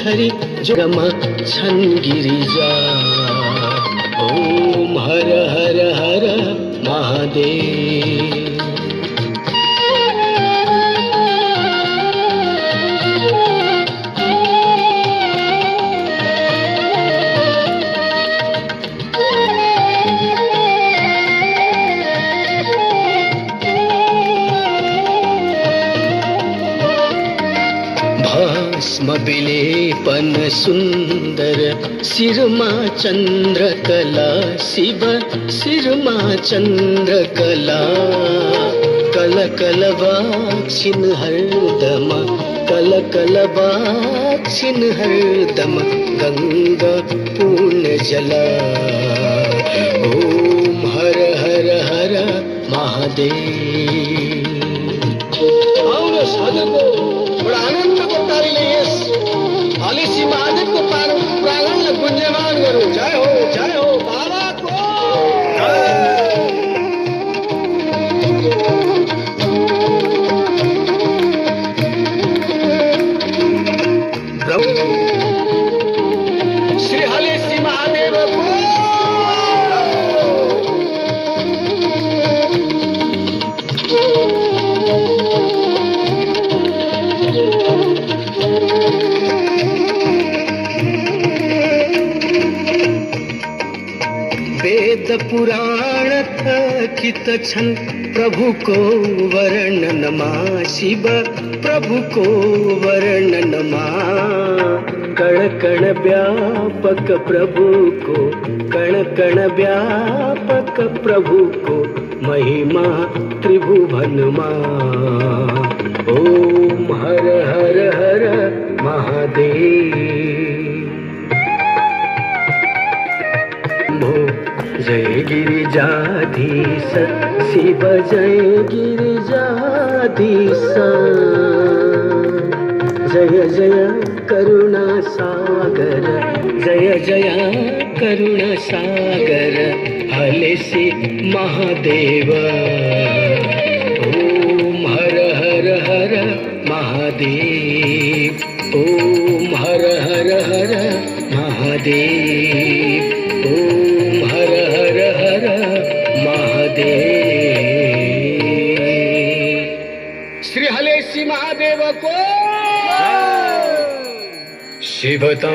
थरी जोगमा छन् गिरिजा। ओम हर हर हर महादेव। भस्म विलेपन सुन्दर शिरमा चन्द्रकला शिव शिरमा चन्द्रकला। कल कल वाक्षिन हरदम कल कल वाक्षिन हरदम गंगा पूर्ण जला। ओम हर हर हर महादेव। और साधको बड़ा आनंद को तारी लेस हाली सी महादेव को प्रांगण में गुंजयमान करो। जय हो बाबा को प्रभु श्री हाली सी महादेव को। वेद पुराण थकित छन् प्रभु को वर्णनमा शिव प्रभु को वर्णनमा। कण कण व्यापक प्रभु को कण कण व्यापक प्रभु को महिमा त्रिभुवनमा। ओम हर हर हर महादेव। जय गिरिजाधीश शिव जय गिरिजाधीश। जय जय करुणा सागर जय जय करुणा सागर हले से महादेव। ओम हर हर हर महादेव। ओम हर हर हर महादेव। ओम हर हर हर महादेव। श्री हलेसी महादेव को शिवतां